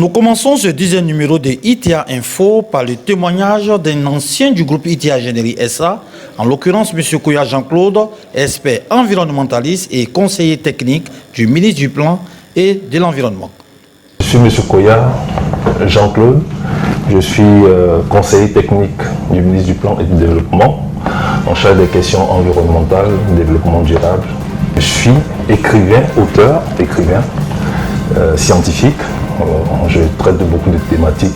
Nous commençons ce 10e numéro de ITA Info par le témoignage d'un ancien du groupe ITA Ingénierie SA, en l'occurrence M. Kouya Jean-Claude, expert environnementaliste et conseiller technique du ministre du Plan et de l'Environnement. Je suis M. Kouya Jean-Claude, je suis conseiller technique du ministre du Plan et du Développement, en charge des questions environnementales, développement durable. Je suis écrivain, auteur, scientifique. Je traite de beaucoup de thématiques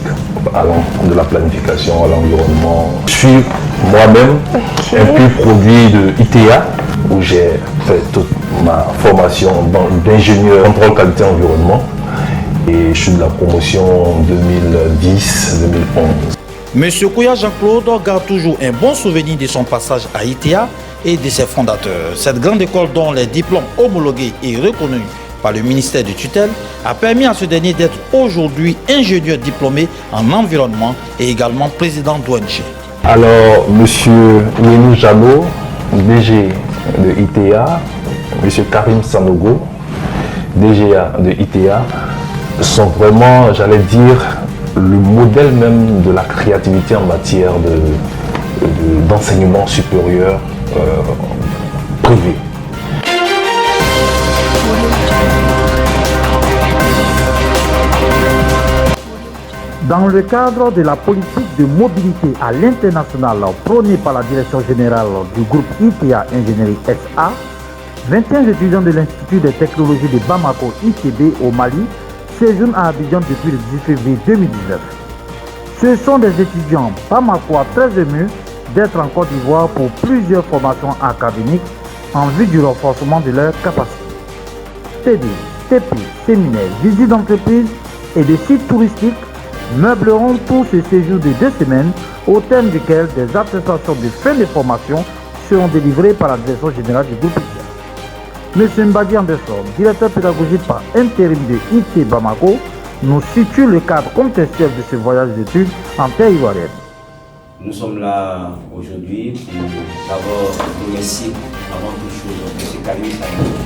allant de la planification à l'environnement. Je suis moi-même un pur produit de ITA où j'ai fait toute ma formation d'ingénieur contrôle qualité environnement et je suis de la promotion 2010-2011. Monsieur Kouya Jean-Claude garde toujours un bon souvenir de son passage à ITA et de ses fondateurs. Cette grande école dont les diplômes homologués et reconnus par le ministère de tutelle a permis à ce dernier d'être aujourd'hui ingénieur diplômé en environnement et également président d'ONG. Alors, monsieur Ouenou Jalo, DG de ITA, monsieur Karim Sanogo, DGA de ITA, sont vraiment, j'allais dire, le modèle même de la créativité en matière d'enseignement supérieur privé. Dans le cadre de la politique de mobilité à l'international prônée par la direction générale du groupe ITA Ingénierie SA, 21 étudiants de l'Institut des technologies de Bamako ITB au Mali séjournent à Abidjan depuis le 10 février 2019. Ce sont des étudiants bamakois très émus d'être en Côte d'Ivoire pour plusieurs formations académiques en vue du renforcement de leurs capacités. TD, TP, séminaires, visites d'entreprise et de sites touristiques meubleront tout ce séjour de 2 semaines au terme duquel des attestations de fin de formation seront délivrées par la direction générale du groupe ITA. M. Mbadi Anderson, directeur pédagogique par intérim de IT Bamako, nous situe le cadre contextuel de ce voyage d'études en terre ivoirienne. Nous sommes là aujourd'hui pour d'abord remercier avant toute chose M. Karim Sanogo,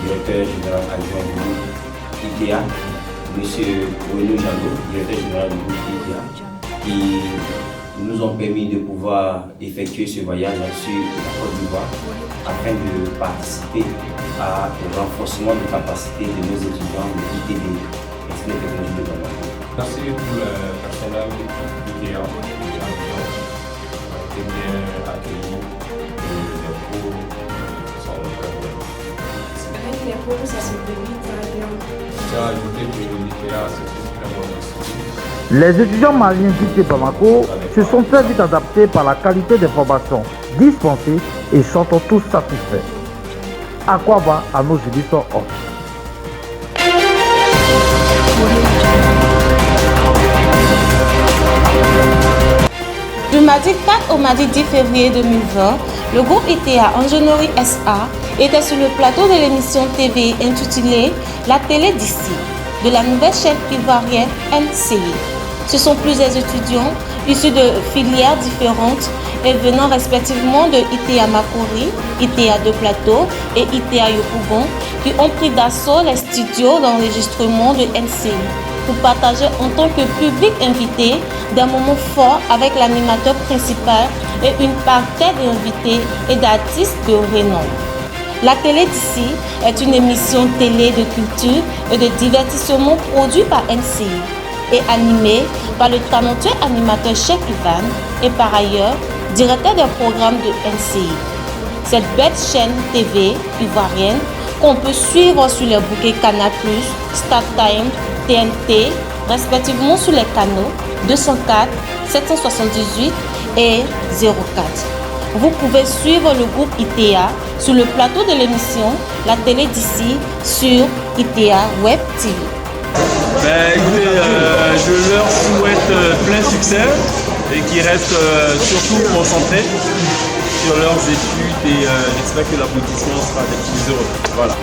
directeur général adjoint du groupe ITA, M. Ouenou Jalo, directeur général du groupe ITA, qui nous ont permis de pouvoir effectuer ce voyage sur la Côte d'Ivoire afin de participer au renforcement de capacité de nos étudiants de ITB, Institut de technologie de Bamako. Merci pour le personnel d'ITA qui a été bien accueilli et les cours sont très bien. Avec les cours, ça se déroule très bien. J'ai ajouté que l'ITA c'est une très bonne institution. Les étudiants maliens d'IT Bamako se sont très vite adaptés par la qualité des formations dispensées et sont tous satisfaits. À quoi va à nos éditeurs offres. Du mardi 4 au mardi 10 février 2020, le groupe ITA Ingénierie SA était sur le plateau de l'émission TV intitulée La télé d'ici, de la nouvelle chaîne ivoirienne NCI. Ce sont plusieurs étudiants issus de filières différentes et venant respectivement de ITA Makori, ITA de Plateau et ITA Yopougon qui ont pris d'assaut les studios d'enregistrement de NCI pour partager en tant que public invité des moments forts avec l'animateur principal et une partie d'invités et d'artistes de renom. La télé d'ici est une émission télé de culture et de divertissement produite par NCI et animée par le talentueux animateur Cheikh Ivan et par ailleurs directeur des programmes de NCI. Cette belle chaîne TV ivoirienne qu'on peut suivre sur les bouquets Canal+, StarTime, TNT, respectivement sur les canaux 204, 778 et 04. Vous pouvez suivre le groupe ITA sur le plateau de l'émission La télé d'ici sur ITA Web TV. Écoutez, je leur souhaite plein succès et qu'ils restent surtout concentrés sur leurs études et j'espère que l'aboutissement sera des plus heureux. Voilà.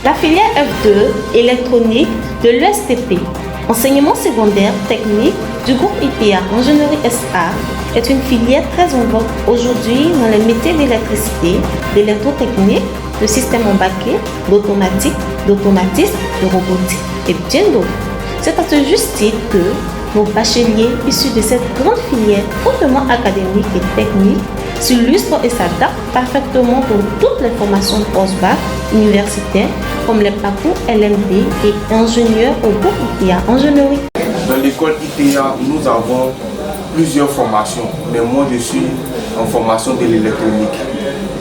La filière F2 électronique de l'ESTP Enseignement secondaire technique du groupe ITEA Ingénierie SA est une filière très en vogue aujourd'hui dans les métiers d'électricité, d'électrotechnique, de système embarqué, d'automatique, d'automatisme, de robotique et bien d'autres. C'est à ce juste titre que nos bacheliers issus de cette grande filière hautement académique et technique s'illustrent et s'adaptent parfaitement pour toutes les formations post-bac universitaires comme les parcours LMD et ingénieurs au groupe ITEA Ingénierie. Dans l'école ITEA, nous avons plusieurs formations, mais moi je suis en formation de l'électronique.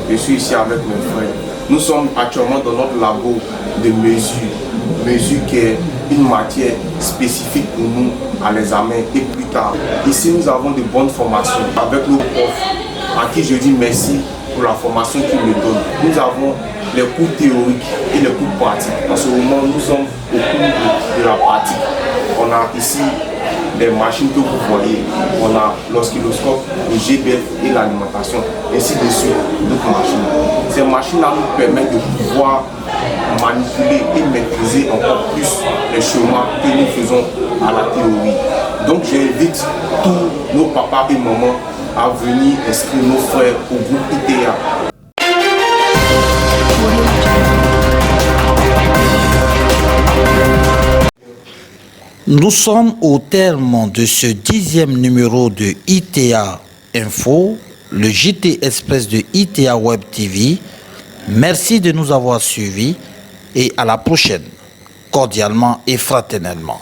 Je suis ici avec mes frères. Nous sommes actuellement dans notre labo de mesure qui est une matière spécifique pour nous à l'examen et plus tard. Ici nous avons de bonnes formations avec nos profs à qui je dis merci pour la formation qu'ils me donnent. Nous avons les cours théoriques et les cours pratiques. En ce moment nous sommes au cours de la pratique. On a ici les machines que vous voyez, on a l'oscilloscope, le GBF et l'alimentation, ainsi de suite, d'autres machines. Ces machines-là nous permettent de pouvoir manipuler et maîtriser encore plus les schémas que nous faisons à la théorie. Donc j'invite tous nos papas et mamans à venir inscrire nos frères au groupe ITEA. Nous sommes au terme de ce 10e numéro de ITEA Info, le JT Express de ITEA Web TV. Merci de nous avoir suivis et à la prochaine, cordialement et fraternellement.